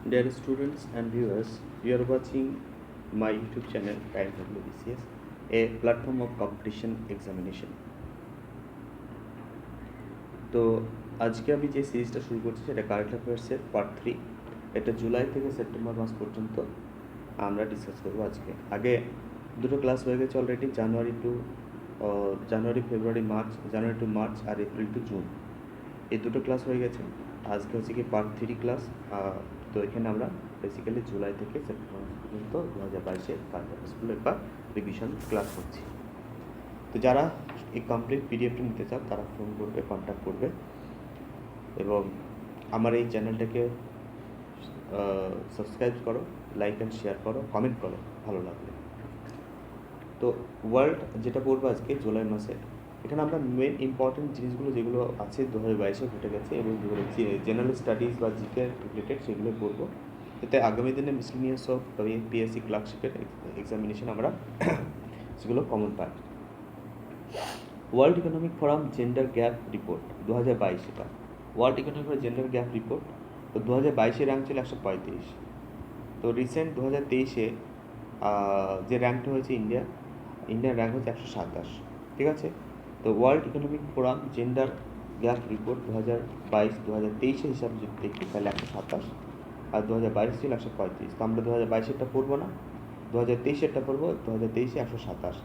Dear students and viewers, you are watching my YouTube channel TimeWBCS, a platform of competition examination. তো আজকে আমি যে সিরিজটা শুরু করছি সেটা কারেন্ট অ্যাফেয়ার্সের পার্ট 3। এটা জুলাই থেকে সেপ্টেম্বর মাস পর্যন্ত আমরা ডিসকাস করবো আজকে। আগে দুটো ক্লাস হয়ে গেছে already, January February March, January to March আর এপ্রিল টু জুন, এই দুটো ক্লাস হয়ে গেছে। আজকে হচ্ছে কি পার্ট 3 ক্লাস। তো এখানে আমরা বেসিক্যালি জুলাই থেকে সেপ্টেম্বর পর্যন্ত 2022-এর কারেন্ট অ্যাফেয়ার্সগুলো একবার রিভিশন ক্লাস করছি। তো যারা এই কমপ্লিট পিডিএফটা নিতে চান তারা ফোন করবে, কন্ট্যাক্ট করবে এবং আমার এই চ্যানেলটাকে সাবস্ক্রাইব করো, লাইক অ্যান্ড শেয়ার করো, কমেন্ট করো ভালো লাগলে। তো ওয়ার্ল্ড যেটা পড়বো আজকে জুলাই মাসে, এখানে আমরা মেন ইম্পর্টেন্ট জিনিসগুলো যেগুলো আছে 2022-এ ঘটে গেছে এবং যেগুলো জেনারেল স্টাডিজ বা জিকে রিলেটেড সেগুলো পড়বো, যাতে আগামী দিনে মিসলিনিয়াস অফ পিএসসি ক্লার্কশিপের এক্সামিনেশন আমরা সেগুলো কমন পাই। World economic forum gender gap report 2022, এটা world economic forum gender gap report. তো 2022-এ র্যাঙ্ক ছিল 135। তো রিসেন্ট 2023-এ যে র্যাঙ্কটা হয়েছে ইন্ডিয়ার র্যাঙ্ক হচ্ছে 127, ঠিক আছে। তো world economic forum gender gap report 2022-2023 হিসাবে যদি দেখি তাহলে 127, আর 2022 ছিল 135। তো আমরা 2022-এরটা পড়বো না, 2023-এরটা পড়বো। 2023-এ 127।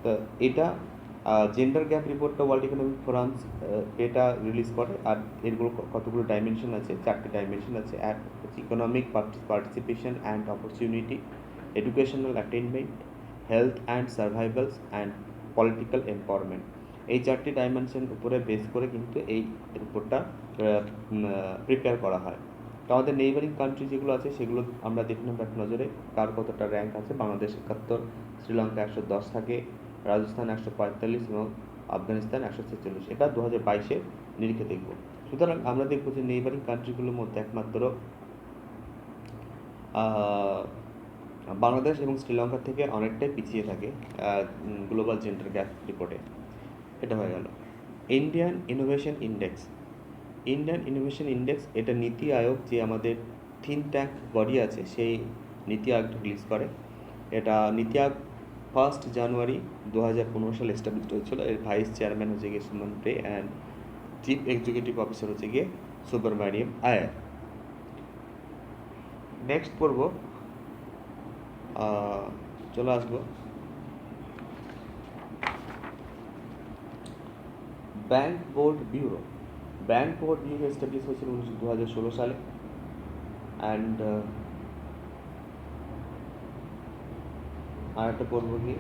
তো এটা জেন্ডার গ্যাপ রিপোর্টটা ওয়ার্ল্ড ইকোনমিক ফোরাম এটা রিলিজ করে। আর এরগুলো কতগুলো ডাইমেনশন আছে, 4টে ডাইমেনশন আছে। এক হচ্ছে economic participation and opportunity, educational attainment, health and সার্ভাইভালস and political empowerment. এই 4টি ডাইমেনশন উপরে বেস করে কিন্তু এই রিপোর্টটা প্রিপেয়ার করা হয়। তো আমাদের নেইবারিং কান্ট্রি যেগুলো আছে সেগুলো আমরা দেখে নেব এক নজরে, কার কতটা র্যাঙ্ক আছে। বাংলাদেশ 71, শ্রীলঙ্কা 110 থাকে, রাজস্থান 145 এবং আফগানিস্তান 146। এটা 2022-এর নিরিখে দেখব। সুতরাং আমরা দেখব যে নেইবারিং কান্ট্রিগুলোর মধ্যে একমাত্র বাংলাদেশ এবং শ্রীলঙ্কা থেকে অনেকটাই পিছিয়ে থাকে গ্লোবাল জেন্ডার গ্যাপ রিপোর্টে। এটা হয়ে গেল। ইন্ডিয়ান ইনোভেশন ইন্ডেক্স, এটা নীতি আয়োগ যে আমাদের থিঙ্ক ট্যাঙ্ক বডি আছে সেই নীতি আয়োগটা রিলিজ করে। এটা নীতি আয়োগ 1 জানুয়ারি 2015 সালে এস্টাবলিশড হয়েছিল। এর ভাইস চেয়ারম্যান হচ্ছে গিয়ে সুমন রে অ্যান্ড চিফ এক্সিকিউটিভ অফিসার হচ্ছে গিয়ে সুব্রমণিয়াম আয়ার। নেক্সট পড়ব, চলে আসবো ব্যাংক বোর্ড ব্যুরো এস্টাবলিশ হয়েছিল 2016 সালে। অ্যান্ড আর একটা পড়বো কি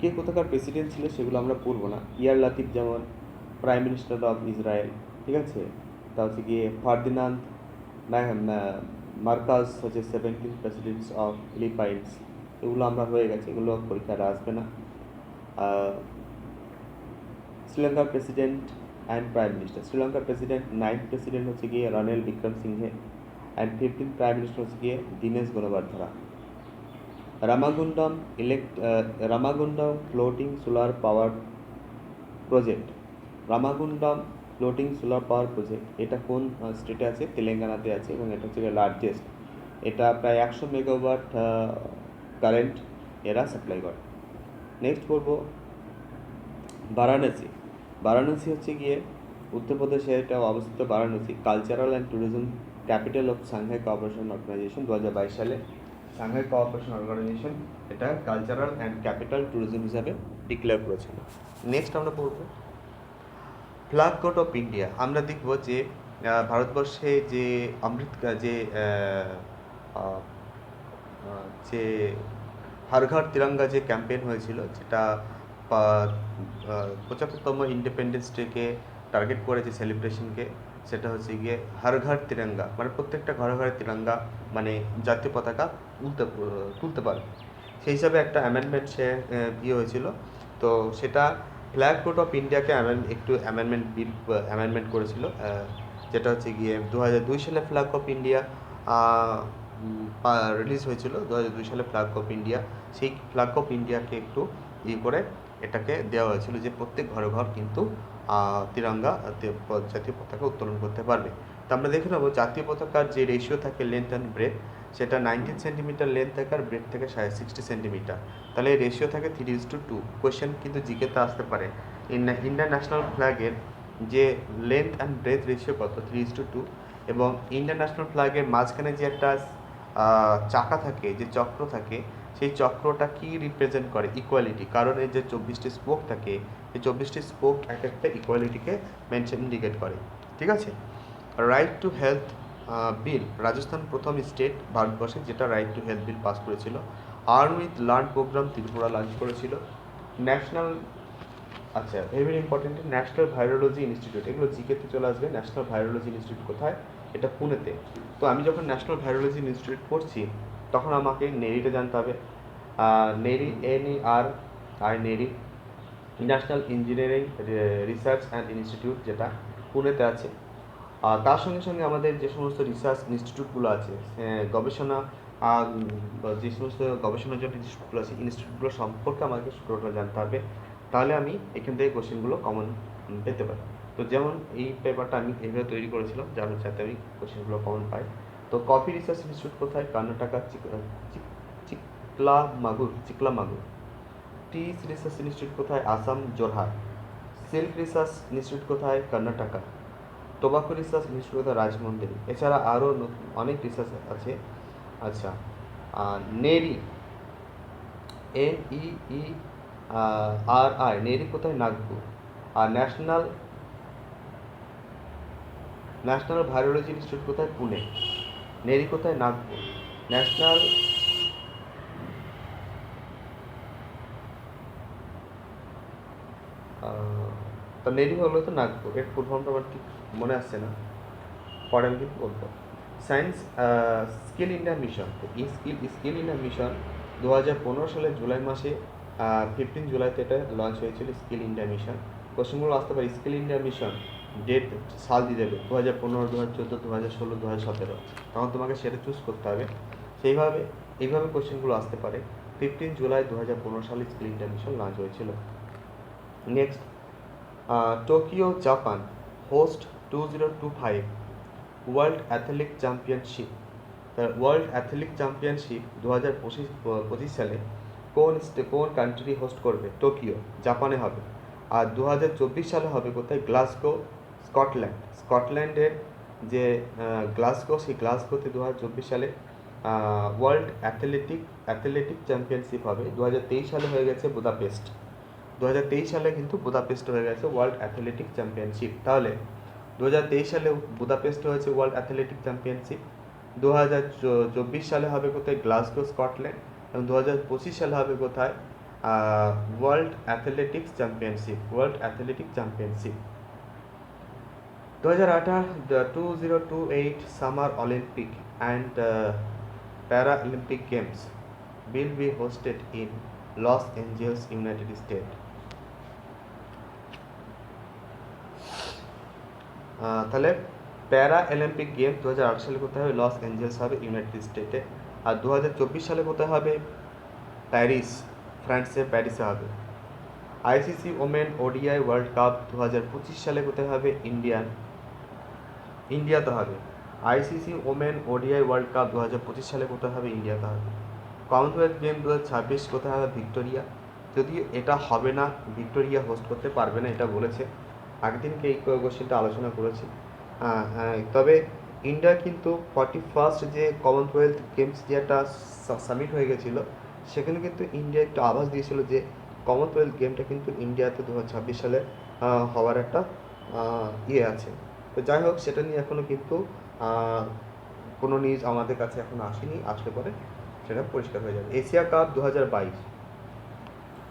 কে কোথাকার প্রেসিডেন্ট ছিল সেগুলো আমরা পড়বো না। ইয়ার লাতিফ যেমন প্রাইম মিনিস্টার অফ ইসরায়েল, ঠিক আছে। তা হচ্ছে গিয়ে ফার্দিনান্দ মার্কাস হচ্ছে 17th প্রেসিডেন্টস অফ ফিলিপাইন্স। এগুলো আমরা হয়ে গেছে, এগুলো পরীক্ষাটা আসবে না। শ্রীলঙ্কার প্রেসিডেন্ট অ্যান্ড প্রাইম মিনিস্টার, শ্রীলঙ্কার প্রেসিডেন্ট 9th প্রেসিডেন্ট হচ্ছে গিয়ে Ranil Wickremesinghe and 15th prime minister হচ্ছে গিয়ে Dinesh Gunawardena. Ramagundam floating solar power project, এটা কোন স্টেটে আছে? তেলেঙ্গানাতে আছে এবং এটা হচ্ছে লার্জেস্ট। এটা প্রায় 100 মেগাওয়াট কারেন্ট এরা সাপ্লাই করে। নেক্সট পড়বো বারাণসী হচ্ছে গিয়ে উত্তরপ্রদেশে এটা অবস্থিত। Varanasi cultural and tourism capital of Shanghai cooperation organization 2022 সালে সাংহাই কোঅপারেশন অর্গানাইজেশন এটা কালচারাল অ্যান্ড ক্যাপিটাল ট্যুরিজম হিসাবে ডিক্লেয়ার করেছিল। নেক্সট আমরা পড়ব ফ্ল্যাগ কোড অফ ইন্ডিয়া। আমরা দেখব যে ভারতবর্ষে যে যে হর ঘর তিরঙ্গা যে ক্যাম্পেইন হয়েছিল, যেটা 75তম ইন্ডিপেন্ডেন্স ডেকে টার্গেট করে যে সেলিব্রেশনকে, সেটা হচ্ছে গিয়ে হর ঘর তিরঙ্গা, মানে প্রত্যেকটা ঘরে ঘরে তিরঙ্গা মানে জাতীয় পতাকা তুলতে পারে। সেই হিসাবে একটা অ্যামেন্ডমেন্ট হয়েছিল। তো সেটা ফ্ল্যাগ কোড অফ ইন্ডিয়াকে একটু অ্যামেন্ডমেন্ট করেছিল, যেটা হচ্ছে গিয়ে 2002 সালে ফ্ল্যাগ অফ ইন্ডিয়া রিলিজ হয়েছিল। 2002 সালে ফ্ল্যাগ অফ ইন্ডিয়া, সেই ফ্ল্যাগ অফ ইন্ডিয়াকে একটু করে এটাকে দেওয়া হয়েছিল যে প্রত্যেক ঘরে ঘর কিন্তু তিরঙ্গা জাতীয় পতাকা উত্তোলন করতে পারবে। তো আমরা দেখে নেবো জাতীয় পতাকার যে রেশিও থাকে লেন্থ অ্যান্ড ব্রেথ, সেটা 19 সেন্টিমিটার লেন্থ থাকে আর ব্রেথ থেকে 60 সেন্টিমিটার। তাহলে এই রেশিও থাকে 3:2। কোয়েশ্চেন কিন্তু জিকেতে আসতে পারে ইন্ডিয়ান ন্যাশনাল ফ্ল্যাগের যে লেন্থ অ্যান্ড ব্রেথ রেশিও কত, 3:2। এবং ইন্ডিয়ান ন্যাশনাল ফ্ল্যাগের মাঝখানে যে একটা চাকা থাকে, যে চক্র থাকে, সেই চক্রটা কি রিপ্রেজেন্ট করে, ইকুয়ালিটি। কারণ এই যে 24টি স্পোক থাকে, এই 24টি স্পোক এক একটা ইকুয়ালিটিকে ইন্ডিকেট করে। ঠিক আছে। Right to health bill, Rajasthan প্রথম স্টেট ভারতবর্ষে যেটা right to health bill pass করেছিল। Earn with learn programme Tripura launch করেছিল। ন্যাশনাল, আচ্ছা very important, national virology institute, এগুলো জিকেতে চলে আসবে। ন্যাশনাল ভাইরোলজি ইনস্টিটিউট কোথায়, এটা পুনেতে। তো আমি যখন ন্যাশনাল ভাইরোলজি ইনস্টিটিউট পড়ছি তখন আমাকে নেরিটা জানতে হবে। নেরি, NERI, নেরি national engineering research and institute, যেটা পুনেতে আছে। আর তার সঙ্গে সঙ্গে আমাদের যে সমস্ত রিসার্চ ইনস্টিটিউটগুলো আছে, গবেষণা, যে সমস্ত গবেষণার জন্য ইনস্টিটিউটগুলো আছে, ইনস্টিটিউটগুলো সম্পর্কে আমাকে টোটাল জানতে হবে। তাহলে আমি এখান থেকে কোশ্চেনগুলো কমন পেতে পারি। তো যেমন এই পেপারটা আমি এইভাবে তৈরি করেছিলাম যাতে আমি কোশ্চেনগুলো কমন পাই। তো কফি রিসার্চ ইনস্টিটিউট কোথায়, কর্ণাটকা, চিকলামাগুর। টি রিসার্চ ইনস্টিটিউট কোথায়, Assam, Jorhat. Silk research institute কোথায়, কর্ণাটকা। টোবাকো রিসার্চ ইনস্টিটিউট কোথায়, রাজমন্দির। এছাড়া আরও অনেক রিসার্চ আছে। আচ্ছা, নেরি, NEERI, নেরি কোথায়, নাগপুর। আর ন্যাশনাল ভাইরোলজি ইনস্টিটিউট কোথায়, পুনে। নেরি কোথায়, নাগপুর। ন্যাশনাল তো নেরি হলো তো নাগপুর, এর ফুল ফর্মটা আমার ঠিক মনে আসছে না, পরে আমি কিন্তু বলবো। সায়েন্স স্কিল ইন্ডিয়া মিশন, তো এই স্কিল ইন্ডিয়া মিশন 2015 সালের জুলাই মাসে 15 জুলাইতে এটা লঞ্চ হয়েছিল, স্কিল ইন্ডিয়া মিশন। কোশ্চেনগুলো আসতে পারে স্কিল ইন্ডিয়া মিশন, ডেট সাল দিয়ে দেবে 2015, 2014, 2016, 2017, তখন তোমাকে সেটা চুজ করতে হবে। এইভাবে কোশ্চেনগুলো আসতে পারে। 15 জুলাই 2015 সালে স্কিল ইন্ডিয়া মিশন লঞ্চ হয়েছিল। Next, Tokyo, Japan host 2025 world athletic championship. World athletic championship 2025 সালে কোন কান্ট্রি হোস্ট করবে, টোকিও, জাপানে হবে। আর 2024 সালে হবে কোথায়, গ্লাসগো, স্কটল্যান্ডের যে গ্লাসগো, সেই গ্লাসগোতে 2024 সালে ওয়ার্ল্ড অ্যাথলেটিক চ্যাম্পিয়নশিপ হবে। 2023 সালে হয়ে গেছে বুদাপেস্ট, 2023 সালে কিন্তু বুদাপেস্ট হয়ে গেছে ওয়ার্ল্ড অ্যাথলেটিক চ্যাম্পিয়নশিপ। তাহলে 2023 সালে বুদাপেস্ট হয়েছে ওয়ার্ল্ড অ্যাথলেটিক চ্যাম্পিয়নশিপ। 2024 সালে হবে কোথায়, গ্লাসগো, স্কটল্যান্ড। এবং 2025 সালে হবে কোথায়, world athletic championship. 2028 summer Olympic and para Olympic games will be hosted in Los Angeles, United State. তাহলে প্যারা অলিম্পিক গেম 2008 সালে কোথায় হবে, লস অ্যাঞ্জেলস হবে, ইউনাইটেড স্টেটে। আর 2024 সালে কোথায় হবে, প্যারিস, ফ্রান্সের প্যারিসে হবে। ICC women ODI world cup 2025 সালে কোথায় হবে, ইন্ডিয়াতে হবে। ICC women ODI world cup 2025 সালে কোথায় হবে, ইন্ডিয়াতে হবে। কমনওয়েলথ গেম 2026 কোথায় হবে, ভিক্টোরিয়া। যদিও এটা হবে না, ভিক্টোরিয়া হোস্ট করতে পারবে না, এটা বলেছে। আগের দিনকে এই কোয়েশ্চেনটা আলোচনা করেছি। তবে ইন্ডিয়া কিন্তু 41st যে কমনওয়েলথ গেমস যে একটা সামিট হয়ে গেছিলো, সেখানে কিন্তু ইন্ডিয়া একটু আভাস দিয়েছিল যে কমনওয়েলথ গেমটা কিন্তু ইন্ডিয়াতে 2026 সালে হওয়ার একটা আছে। তো যাই হোক, সেটা নিয়ে এখনও কিন্তু কোনো নিউজ আমাদের কাছে এখনও আসেনি, আসলে পরে সেটা পরিষ্কার হয়ে যাবে। এশিয়া কাপ 2022,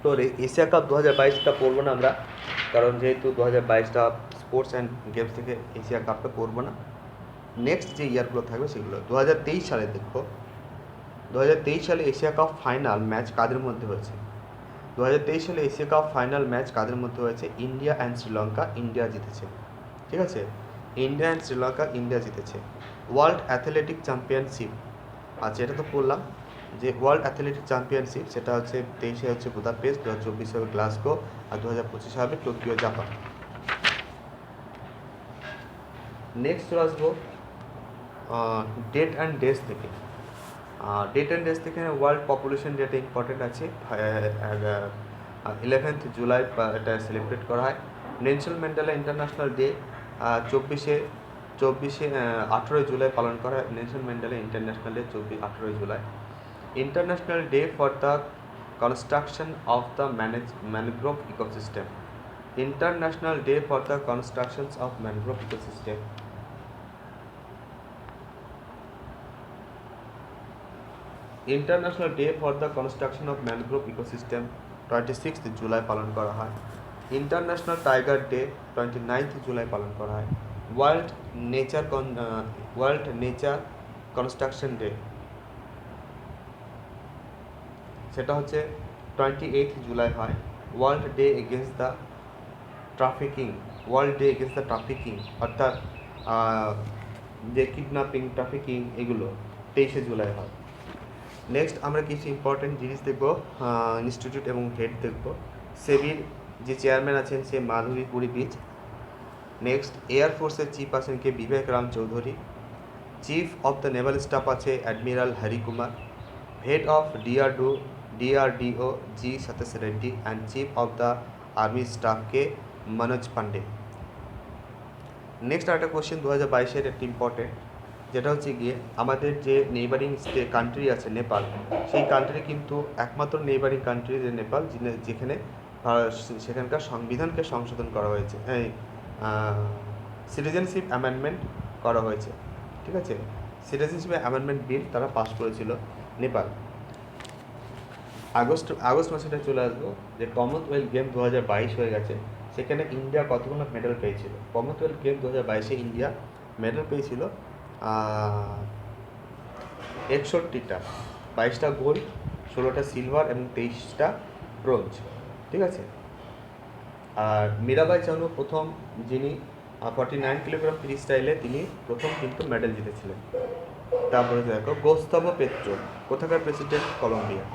তো এশিয়া কাপ 2022টা পড়বো না আমরা, কারণ যেহেতু 2022টা স্পোর্টস অ্যান্ড গেমস থেকে এশিয়া কাপটা পড়বো না। নেক্সট যে ইয়ারগুলো থাকবে সেগুলো 2023 সালে দেখবো। 2023 সালে এশিয়া কাপ ফাইনাল ম্যাচ কাদের মধ্যে হয়েছে, 2023 সালে এশিয়া কাপ ফাইনাল ম্যাচ কাদের মধ্যে হয়েছে, ইন্ডিয়া অ্যান্ড শ্রীলঙ্কা, ইন্ডিয়া জিতেছে। ঠিক আছে, ইন্ডিয়া অ্যান্ড শ্রীলঙ্কা, ইন্ডিয়া জিতেছে। ওয়ার্ল্ড অ্যাথলেটিক চ্যাম্পিয়নশিপ, আচ্ছা এটা তো বললাম যে ওয়ার্ল্ড অ্যাথলেটিক চ্যাম্পিয়নশিপ, সেটা হচ্ছে 23 হচ্ছে বুদাপেস্ট, 2024 হবে গ্লাসগো, আর 2025 হবে টোকিও, জাপান। নেক্সট চলে আসবো ডেট অ্যান্ড ডেজ থেকে। ডেট অ্যান্ড ডেজ থেকে ওয়ার্ল্ড পপুলেশন ডেটা ইম্পর্টেন্ট আছে। 11th জুলাই এটা সেলিব্রেট করা হয়। Nelson Mandela international day 18 July পালন করা হয়। Nelson Mandela international day 18 July. International day for the construction of the mangrove ecosystem. International day for the constructions of mangrove ecosystem. International day for the construction of mangrove ecosystem 26 July পালন করা হয়। International tiger day 29 July পালন করা হয়। World nature construction day সেটা হচ্ছে 28 জুলাই হয়। World day against the trafficking অর্থাৎ যে কিডন্যাপিং, ট্রাফিকিং এগুলো 23 জুলাই হয়। নেক্সট আমরা কিছু ইম্পর্টেন্ট জিনিস দেখব, ইনস্টিটিউট এবং হেড দেখব। সেবির যে চেয়ারম্যান আছেন সে মাধুরী পুরীপিচ। নেক্সট এয়ারফোর্সের চিফ আছেন কে Vivek Ram Chaudhari. Chief of the naval staff আছে admiral Hari Kumar. Head of DRDO G Satheesh Reddy and chief of the army staff কে মনোজ পান্ডে। নেক্সট একটা কোশ্চেন 2022-এর একটি ইম্পর্টেন্ট, যেটা হচ্ছে গিয়ে আমাদের যে নেইবারিং কান্ট্রি আছে নেপাল, সেই কান্ট্রি কিন্তু একমাত্র নেইবারিং কান্ট্রি যে নেপাল, যেখানে সেখানকার সংবিধানকে সংশোধন করা হয়েছে, সিটিজেনশিপ অ্যামেন্ডমেন্ট করা হয়েছে। ঠিক আছে, সিটিজেনশিপ অ্যামেন্ডমেন্ট বিল তারা পাস করেছিল নেপাল। আগস্ট মাসে চলে আসবো যে কমনওয়েলথ গেম 2022 হয়ে গেছে, সেখানে ইন্ডিয়া কতগুলো মেডেল পেয়েছিল। কমনওয়েলথ গেম 2022-এ ইন্ডিয়া মেডেল পেয়েছিল 61টা, 22টা গোল্ড, 16টা সিলভার এবং 23টা ব্রোঞ্জ। ঠিক আছে, আর মীরাবাই চানু প্রথম, যিনি 49 কিলোগ্রাম ফ্রি স্টাইলে তিনি প্রথম কিন্তু মেডেল জিতেছিলেন। তারপরে দেখো গৌস্তভ পেট্রো কোথাকার প্রেসিডেন্ট, কলম্বিয়া।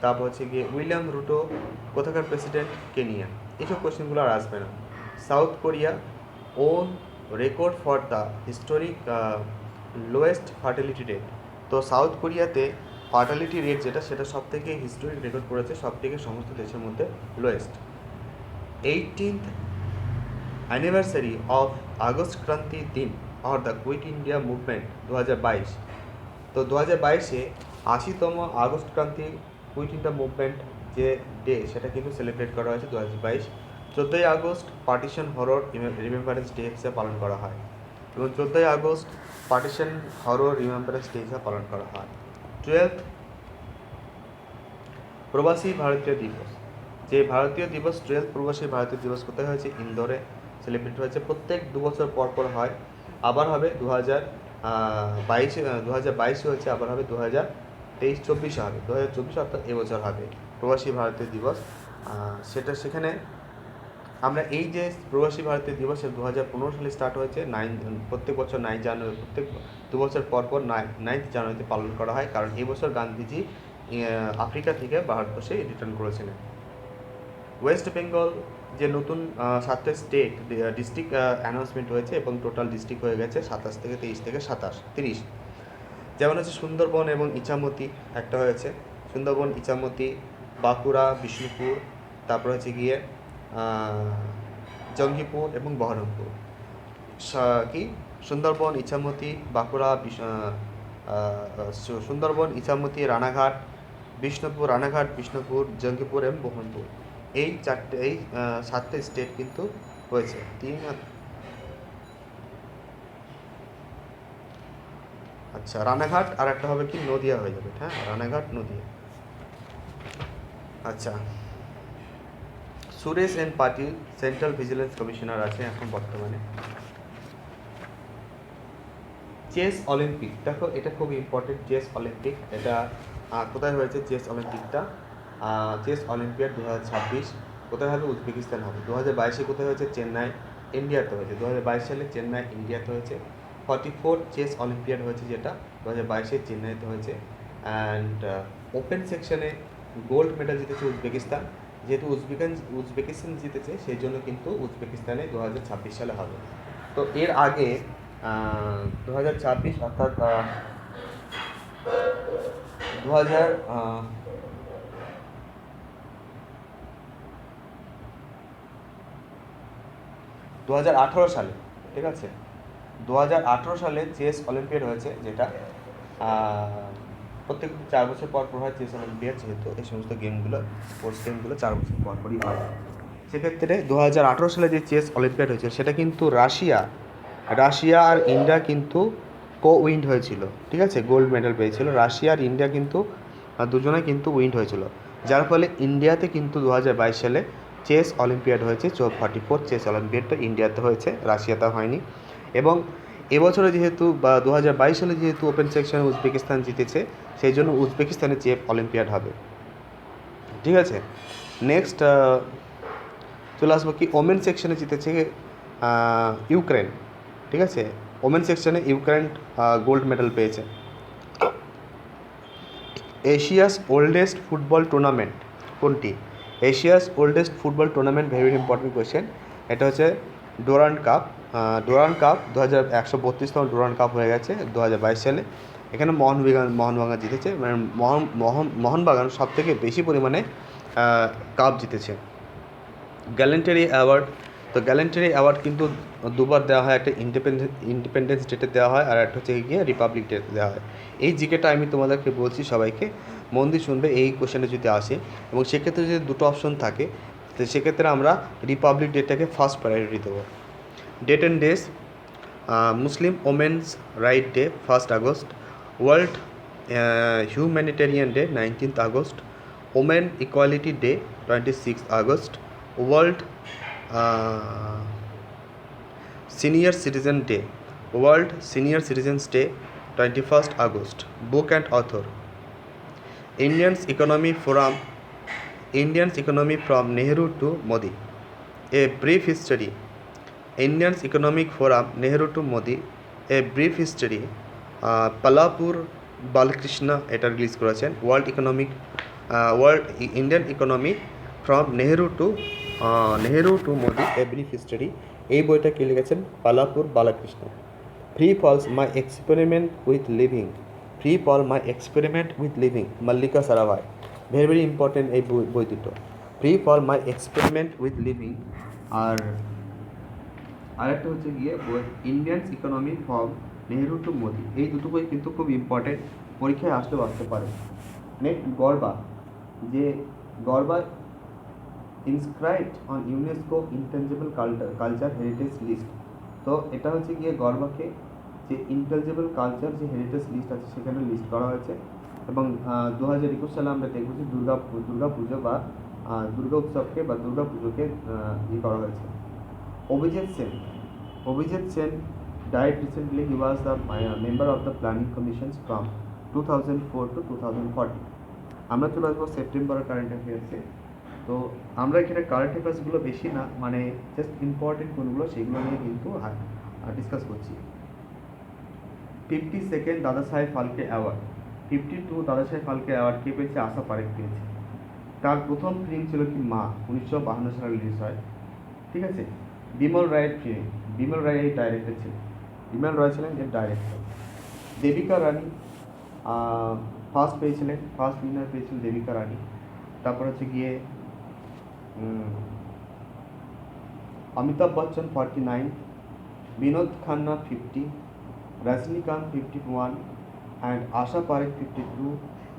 তারপর হচ্ছে গিয়ে উইলিয়াম রুটো কোথাকার প্রেসিডেন্ট, কেনিয়া। এইসব কোয়েশ্চেনগুলো আর আসবে না। South Korea won record for the historic lowest fertility rate. তো সাউথ কোরিয়াতে ফার্টিলিটি রেট যেটা, সেটা সব থেকে হিস্টোরিক রেকর্ড করেছে, সব থেকে সমস্ত দেশের মধ্যে lowest. 18th anniversary of August Kranti দিন or the quit India movement 2022। তো 2022-এ 80তম August Kranti quit India movement যে ডে, সেটা কিন্তু সেলিব্রেট করা হয়েছে 2022। 14ই August partition horror remembrance day হিসেবে পালন করা হয়, এবং 14ই August partition horror remembrance day হিসেবে পালন করা হয়। 12th প্রবাসী ভারতীয় দিবস, যে ভারতীয় দিবস 12th প্রবাসী ভারতীয় দিবস কোথায় হয়েছে, ইন্দোরে সেলিব্রেট হয়েছে। প্রত্যেক 2 বছর পর পর হয়, আবার হবে 2022 হয়েছে, আবার হবে 2023-24 হবে, 2024 অর্থাৎ এবছর হবে প্রবাসী ভারতীয় দিবস। সেখানে আমরা এই যে প্রবাসী ভারতীয় দিবস 2015 সালে স্টার্ট হয়েছে, প্রত্যেক বছর 9 জানুয়ারি, প্রত্যেক 2 বছর পর পর 9th জানুয়ারিতে পালন করা হয়, কারণ এই বছর গান্ধীজি আফ্রিকা থেকে ভারতবর্ষে রিটার্ন করেছিলেন। ওয়েস্ট বেঙ্গল যে নতুন 7টা স্টেট ডিস্ট্রিক্ট অ্যানাউন্সমেন্ট হয়েছে, এবং টোটাল ডিস্ট্রিক্ট হয়ে গেছে 27 থেকে 23 থেকে 30। যেমন হচ্ছে সুন্দরবন এবং ইছামতি একটা হয়েছে, সুন্দরবন, ইছামতি, বাঁকুড়া, বিষ্ণুপুর, তারপর হচ্ছে গিয়ে জঙ্গিপুর এবং বহরমপুর। কি সুন্দরবন, ইছামতি, বাঁকুড়া, সুন্দরবন, ইছামতি, রানাঘাট, বিষ্ণুপুর, জঙ্গিপুর এবং বহরমপুর, এই 7টে স্টেট কিন্তু হয়েছে। আচ্ছা, রানাঘাট আর একটা হবে কি, নদিয়া হয়ে যাবে। হ্যাঁ, রানাঘাট, নদিয়া। আচ্ছা, Suresh N Patil central vigilance commissioner আছে এখন বর্তমানে। চেস অলিম্পিক, দেখো এটা খুব ইম্পর্টেন্ট। চেস অলিম্পিক এটা কোথায় হয়েছে? চেস অলিম্পিকটা চেস অলিম্পিয়াড 2026 কোথায় হবে? উজবেকিস্তান হবে। 2022-এ কোথায় হয়েছে? চেন্নাই, ইন্ডিয়াতে হয়েছে। 2022 সালে চেন্নাই, ইন্ডিয়াতে হয়েছে। 44 চেস অলিম্পিয়াড হয়েছে, যেটা 2022-এ চেন্নাইতে হয়েছে। অ্যান্ড ওপেন সেকশনে গোল্ড মেডেল জিতেছে উজবেকিস্তান। যেহেতু উজবেকিস্তান জিতেছে, সেই জন্য কিন্তু উজবেকিস্তানে 2026 সালে হবে। তো এর আগে 2024 অর্থাৎ 2000 2018 সালে, ঠিক আছে, 2018 সালে চেস অলিম্পিয়াড হয়েছে, যেটা প্রত্যেক 4 বছর পর পর হয় চেস অলিম্পিয়াড, যেহেতু এই সমস্ত গেমগুলো স্পোর্টস গেমগুলো 4 বছর পর পরই হয়। সেক্ষেত্রে 2018 সালে যে চেস অলিম্পিয়াড হয়েছে সেটা কিন্তু রাশিয়া আর ইন্ডিয়া কিন্তু উইন্ড হয়েছিল, ঠিক আছে, গোল্ড মেডেল পেয়েছিল। রাশিয়া আর ইন্ডিয়া কিন্তু দুজনে কিন্তু উইন্ড হয়েছিল, যার ফলে ইন্ডিয়াতে কিন্তু 2022 সালে চেস অলিম্পিয়াড হয়েছে। 44 চেস অলিম্পিয়াডটা ইন্ডিয়াতে হয়েছে, রাশিয়াতে হয়নি। এবং এবছরে যেহেতু 2022 সালে যেহেতু ওপেন সেকশনে উজবেকিস্তান জিতেছে, সেই জন্য উজবেকিস্তানে চেস অলিম্পিয়াড হবে, ঠিক আছে। নেক্সট চলে আসবো কি ওমেন সেকশনে জিতেছে ইউক্রেন, ঠিক আছে, ওমেন সেকশনে ইউক্রেন গোল্ড মেডেল পেয়েছে। এশিয়াস ওল্ডেস্ট ফুটবল টুর্নামেন্ট কোনটি? Asia's oldest football tournament, very important question. এটা হচ্ছে ডুরান্ড কাপ। 2132তম ডুরান্ড কাপ হয়ে গেছে 2022 সালে। এখানে মোহনবাগান জিতেছে, মানে মোহনবাগান সব থেকে বেশি পরিমাণে কাপ জিতেছে। গ্যালেন্টারি অ্যাওয়ার্ড, তো গ্যালেন্টারি অ্যাওয়ার্ড কিন্তু দুবার দেওয়া হয়, একটা ইন্ডিপেন্ডেন্স ডেতে দেওয়া হয়, আর একটা হচ্ছে গিয়ে রিপাবলিক ডেতে দেওয়া হয়। এই জিকেটা আমি তোমাদেরকে বলছি, সবাইকে মন দিয়ে শুনবে এই কোশ্চেনটা যদি আসে, এবং সেক্ষেত্রে যদি দুটো অপশন থাকে, তো সেক্ষেত্রে আমরা রিপাবলিক ডেটাকে ফার্স্ট প্রায়োরিটি দেবো। Date and days: Muslim women's right day 1 August, world humanitarian day 19 August, women equality day 26 August, world senior citizen day, world senior citizens day 21 August. Book and author: Indians economy from Nehru to Modi, a brief history. Indians economic forum Nehru to Modi, a brief history. Pulapre Balakrishnan এটা release করেছেন। Indian economy from Nehru to Modi, a brief history, এই বইটা কে লিখেছেন? Pulapre Balakrishnan. Free falls my experiment with living, Mallika Sarabhai. Very very important এই বই দুটো, free for my experiment with living, আর আরেকটা হচ্ছে গিয়ে বই Indians economy from Nehru to Modi. এই দুটো বই কিন্তু খুব ইম্পর্টেন্ট, পরীক্ষায় আসতেও আসতে পারে। Next Garba inscribed on UNESCO intangible culture heritage list. তো এটা হচ্ছে গিয়ে গর্বাকে যে ইনটেনজিবল কালচার যে হেরিটেজ লিস্ট আছে সেখানে লিস্ট করা হয়েছে। এবং 2021 সালে আমরা দেখবো যে দুর্গা পুজো বা দুর্গা উৎসবকে বা দুর্গা পুজোকে করা হয়েছে। Abhijit Sen died recently. He was the member of the planning commissions from 2004 to 2040. আমরা চলে আসবো সেপ্টেম্বরের কারেন্ট অ্যাফেয়ার্সে। তো আমরা এখানে কারেন্ট অ্যাফেয়ার্সগুলো বেশি না, মানে জাস্ট ইম্পর্টেন্ট কোনগুলো সেগুলো নিয়ে কিন্তু ডিসকাস করছি। 52nd দাদা সাহেব ফালকে অ্যাওয়ার্ড, 52 দাদা সাহেব ফালকে অ্যাওয়ার্ড কে পেয়েছে? আশা পারেখ পেয়েছে। তার প্রথম ফিল্ম ছিল কি? মা, 1952 সালে রিলিজ হয়, ঠিক আছে। বিমল রায় এই ডাইরেক্টর ছিলেন, বিমল রায় ছিলেন এর director. Devika Rani first winner পেয়েছিলেন দেবিকা রানী। তারপর হচ্ছে গিয়ে অমিতাভ বচ্চন 49, বিনোদ খান্না 50, রজনীকান্ত 51 অ্যান্ড আশা পারেখ 52,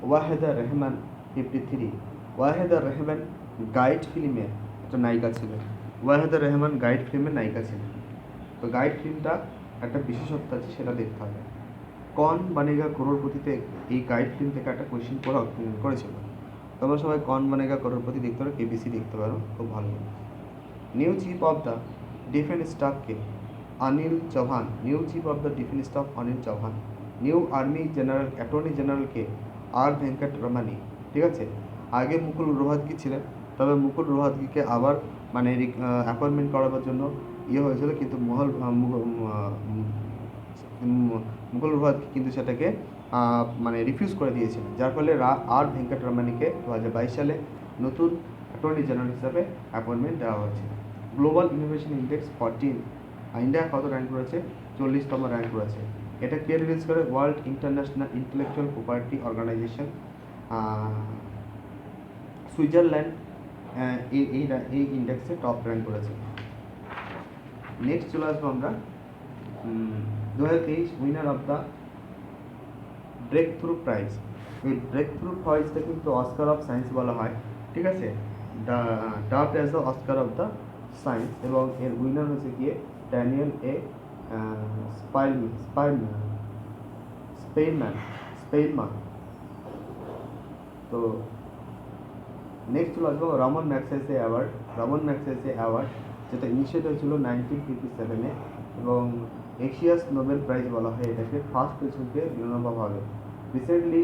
ওয়াহেদা রহমান 53। ওয়াহেদা রহমান গাইড ফিল্মের একটা নায়িকা ছিলেন, তো গাইড ফিল্মটা একটা বিশেষত্ব আছে, সেটা দেখতে হবে। কন বানেগা করোড়পতিতে এই গাইড ফিল্ম থেকে একটা কোয়েশ্চেন করেছিল। তোমরা সবাই কন বানেগা করোড়পতি দেখতে পারো, কেবিসি দেখতে পারো, খুব ভালো। New chief of the defence স্টাফকে Anil Chauhan, new army general attorney জেনারেলকে আর ভেঙ্কট রমানি, ঠিক আছে। আগে মুকুল রোহাতগি ছিলেন, তবে মুকুল রোহাতগিকে আবার মানে অ্যাপয়েন্টমেন্ট করাবার জন্য হয়েছিল, কিন্তু মুকুল রোহাতগি কিন্তু সেটাকে মানে রিফিউজ করে দিয়েছিলেন, যার ফলে আর ভেঙ্কট রমানিকে 2022 সালে নতুন অ্যাটর্নি জেনারেল হিসাবে অ্যাপয়েন্টমেন্ট দেওয়া হয়েছে। গ্লোবাল ইনোভেশন ইন্ডেক্স 14 ইন্ডিয়া কত র্যাঙ্ক করেছে? 40তম র্যাঙ্ক করেছে। এটা কে রিলিজ করে? World international intellectual property organization. Switzerland এই ইন্ডেক্সে টপ র্যাঙ্ক করেছে। নেক্সট চলে আসবো আমরা 2023 winner of the breakthrough prize. এই ব্রেক থ্রু প্রাইজটা কিন্তু অস্কার অফ সায়েন্স বলা হয়, ঠিক আছে, dubbed as the Oscar of the science, এবং এর উইনার হচ্ছে গিয়ে ড্যানিয়েল এ স্পেইনম্যান। তো নেক্সট চলে আসবো রামন ম্যাগসেসে অ্যাওয়ার্ড, যেটা ইনিশিয়েট হয়েছিল 1957-এ, এবং এশিয়াস নোবেল প্রাইজ বলা হয় এটাকে। ফার্স্ট হয়েছে বিনোবাভাবে। রিসেন্টলি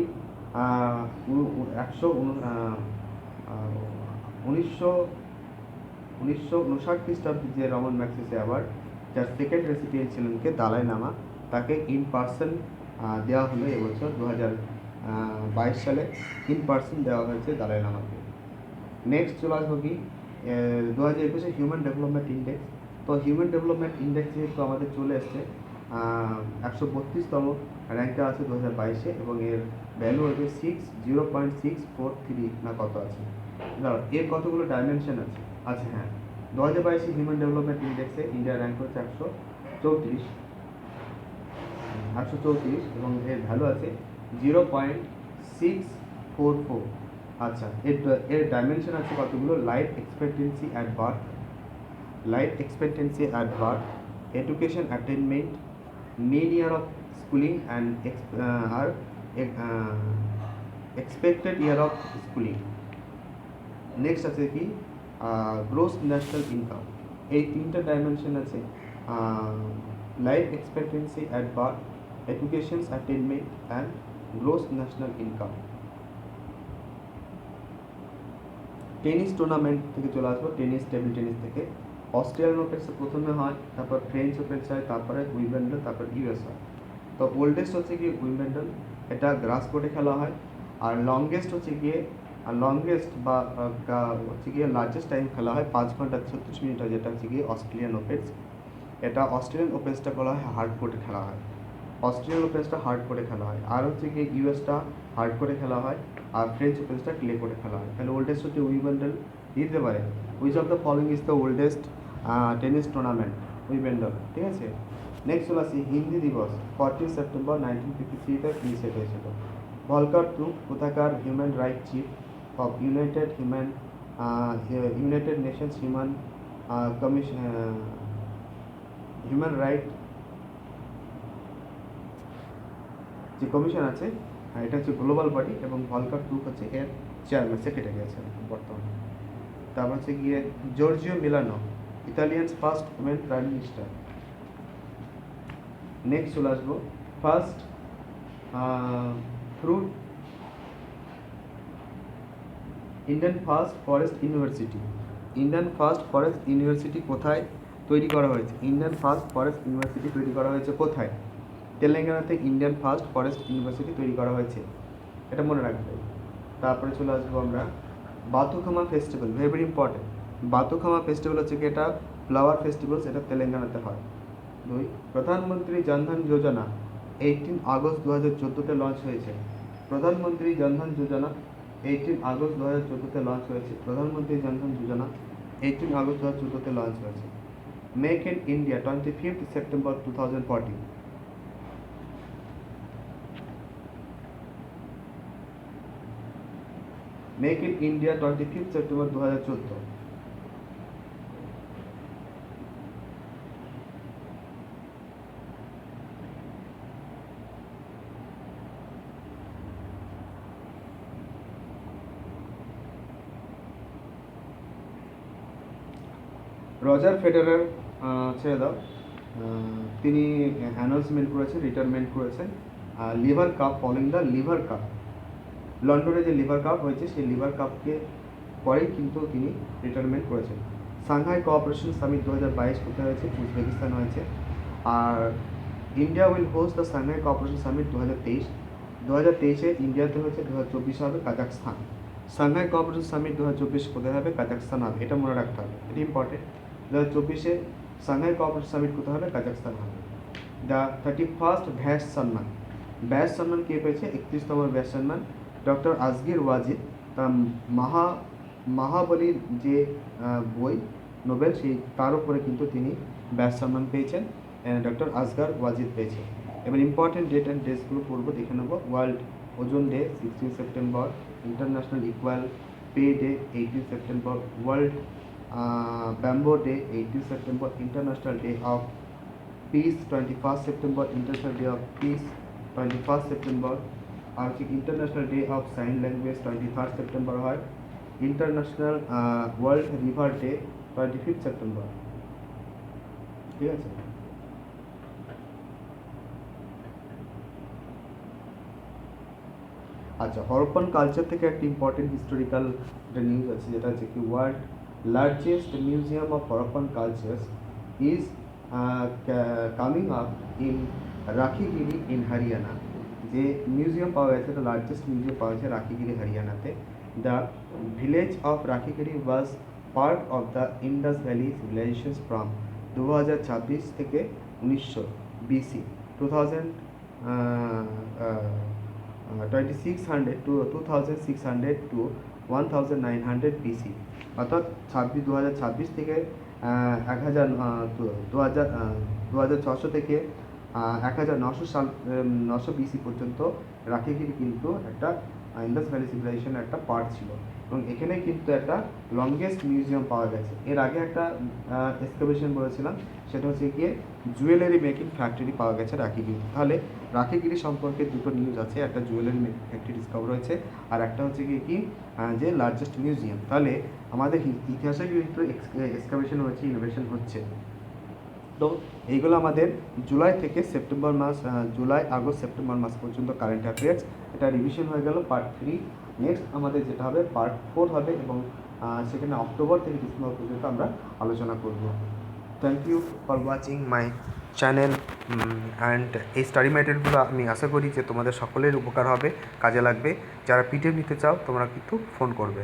1959 খ্রিস্টাব্দে যে রামন ম্যাগসেসে অ্যাওয়ার্ড, যার সেকেন্ড রেসিপিয়েন্ট ছিলেন কে? দালাই লামা। তাকে ইন পার্সন দেওয়া হলো এবছর 2022 সালে ইন পার্সন দেওয়া হয়েছে দালাই লামাকে। নেক্সট চলে আসবো কি 2021 হিউম্যান ডেভেলপমেন্ট ইন্ডেক্স। তো হিউম্যান ডেভেলপমেন্ট ইন্ডেক্স যেহেতু আমাদের চলে এসছে 132তম র্যাঙ্কে আছে 2022-এ, এবং এর ভ্যালু হচ্ছে 0.643 না কত আছে। এর কতগুলো ডাইমেনশন আছে? আচ্ছা হ্যাঁ, 2022 হিউম্যান ডেভেলপমেন্ট ইন্ডেক্সে ইন্ডিয়া র্যাঙ্ক হচ্ছে 134, এবং এর ভ্যালু আছে 0.644। আচ্ছা, এর ডাইমেনশন আছে কতগুলো? Life expectancy at birth, education attainment, mean year of schooling and expected year of schooling. Next আছে কি গ্রোস ন্যাশনাল ইনকাম। এই তিনটা ডাইমেনশন আছে, life expectancy at birth, education attainment and gross national income. Tennis tournament থেকে চলে আসবো, table tennis থেকে। Australian open প্রথমে হয়, তারপর ফ্রেঞ্চ ওপেন হয়, তারপরে উইম্বলডন, তারপর ইউএস হয়। তো ওল্ডেস্ট হচ্ছে গিয়ে উইম্বলডন, এটা গ্রাস কোর্টে খেলা হয়। আর লংগেস্ট হচ্ছে গিয়ে লার্জেস্ট টাইম খেলা হয় 5 ঘন্টা 36 মিনিট, যেটা হচ্ছে গিয়ে অস্ট্রেলিয়ান ওপেন। এটা অস্ট্রেলিয়ান ওপেনসটা বলা হয় হার্ড কোর্টে খেলা হয়। অস্ট্রেলিয়ান ওপেনসটা হার্ড কোর্টে খেলা হয়, আর হচ্ছে গিয়ে ইউএসটা হার্ড কোর্টে খেলা হয়, আর ফ্রেঞ্চ ওপেনসটা ক্লে কোর্টে খেলা হয়। তাহলে ওল্ডেস্ট হচ্ছে উইম্বলডন। দিতে পারে which of the following is the oldest tennis tournament? Wimbledon, ঠিক আছে। নেক্সট চলে আসি হিন্দি দিবস। 14 সেপ্টেম্বর 1953-তে ইনিশিয়েট হয়েছিল। ভলকার তুর্ক কোথাকার human right chief of United Nations human right যে কমিশন আছে, এটা হচ্ছে গ্লোবাল বডি, এবং ভলকার তুর্ক হচ্ছে এর চেয়ারম্যান, সেক্রেটারি আছে বর্তমানে। তারপর হচ্ছে গিয়ে Giorgia Meloni, Italians first women prime minister. Next চলে আসবো first fruit Indian first forest university কোথায় তৈরি করা হয়েছে? ইন্ডিয়ান ফার্স্ট ফরেস্ট ইউনিভার্সিটি তৈরি করা হয়েছে কোথায়? তেলেঙ্গানাতে ইন্ডিয়ান ফার্স্ট ফরেস্ট ইউনিভার্সিটি তৈরি করা হয়েছে, এটা মনে রাখতে হবে। তারপরে চলে আসবো আমরা বাতুখামা ফেস্টিভ্যাল, ভেরি ইম্পর্টেন্ট। বাতুখামা ফেস্টিভ্যাল হচ্ছে কি এটা ফ্লাওয়ার ফেস্টিভ্যাল, এটা তেলেঙ্গানাতে হয়। 2 প্রধানমন্ত্রী জনধন যোজনা 18 আগস্ট 2014-তে লঞ্চ হয়েছে। প্রধানমন্ত্রী জনধন যোজনা 18 আগস্ট 2014-তে লঞ্চ হয়েছে। প্রধানমন্ত্রী জনধন যোজনা 18 আগস্ট 2014-তে লঞ্চ হয়েছে। Make in India 25 September 2014। Make in India 25 September 2014। Roger Federer ছেড়ে দাও, তিনি অ্যানাউন্সমেন্ট করেছেন, রিটায়ারমেন্ট করেছেন। Liver cup, following the liver cup, লন্ডনে যে লিভার কাপ হয়েছে সেই লিভার কাপকে পরেই কিন্তু তিনি রিটায়ারমেন্ট করেছেন। সাংহাই কোঅপারেশন সামিট 2022 কোথায় হয়েছে? উজবেকিস্তান হয়েছে। আর India will host the Shanghai cooperation summit 2023। 2023-এ ইন্ডিয়াতে হয়েছে, 2024 হবে কাজাকস্তান। সাংহাই কোঅপারেশন সামিট 2024 কোথায় হবে? কাজাকস্তান হবে, এটা মনে রাখতে হবে, এটা ইম্পর্টেন্ট। 2024-এ সাংহাই কোঅপারেশন সামিট কোথায় হবে? কাজাখস্তান হবে। দ্য 31st ব্যাস সম্মান, ব্যাস সম্মান কে পেয়েছে? 31তম ব্যাস সম্মান ডক্টর আজগির ওয়াজিদ। তার মহাবলীর যে বই নোবেল, সেই তার উপরে কিন্তু তিনি ব্যাস সম্মান পেয়েছেন, ডক্টর আসগার ওয়াজিদ পেয়েছেন। এবার ইম্পর্টেন্ট ডেট অ্যান্ড ডেটসগুলো পড়বো, দেখে নেবো। World ozone day 16 September, international equal pay day 18 September, world bamboo day 18 September, international day of peace 21 September, international day of peace 21 September. আর হচ্ছে international day of sign language 23 September হয়। International world river day 25 September. ঠিক আছে। আচ্ছা, Harappan culture থেকে একটা important historical একটা news আছে, যেটা হচ্ছে কি world largest museum of Harappan cultures is coming up in Rakhigarhi in Haryana. যে মিউজিয়াম পাওয়া গেছে, এটা লার্জেস্ট মিউজিয়াম পাওয়া গেছে রাখিগিরি হরিয়ানাতে। The village of Rakhigarhi was part of the Indus valley civilisation from 2026 থেকে 1900 BC, 2600 to 2600 to 1900 BC, অর্থাৎ 2026 থেকে 2600 থেকে 1900 সাল 900 BC পর্যন্ত রাখিগিরি কিন্তু একটা ইন্ডাস ভ্যালি সিভিলাইজেশনের একটা পার্ট ছিল, এবং এখানে কিন্তু একটা লংগেস্ট মিউজিয়াম পাওয়া গেছে। এর আগে একটা এক্সকাভেশন বলেছিলাম, সেটা হচ্ছে গিয়ে জুয়েলারি মেকিং ফ্যাক্টরি পাওয়া গেছে রাখিগিরি। তাহলে রাখিগিরি সম্পর্কে দুটো নিউজ আছে, একটা জুয়েলারি মেকিং ফ্যাক্টরি ডিসকভার হয়েছে, আর একটা হচ্ছে গিয়ে কি যে লার্জেস্ট মিউজিয়াম। তাহলে আমাদের ইতিহাসে কিন্তু এক্সকাভেশন হচ্ছে, ইনোভেশন হচ্ছে। তো এইগুলো আমাদের জুলাই থেকে সেপ্টেম্বর মাস, জুলাই আগস্ট সেপ্টেম্বর মাস পর্যন্ত কারেন্ট অ্যাফেয়ার্স। এটা রিভিশন হয়ে গেল পার্ট 3। নেক্সট আমাদের যেটা হবে পার্ট 4 হবে, এবং সেখানে অক্টোবর থেকে ডিসেম্বর পর্যন্ত আমরা আলোচনা করব। Thank you for watching my channel. And এই স্টাডি ম্যাটেরিয়ালগুলো আমি আশা করি যে তোমাদের সকলের উপকার হবে, কাজে লাগবে। যারা পিডিএফ নিতে চাও তোমরা কিন্তু ফোন করবে।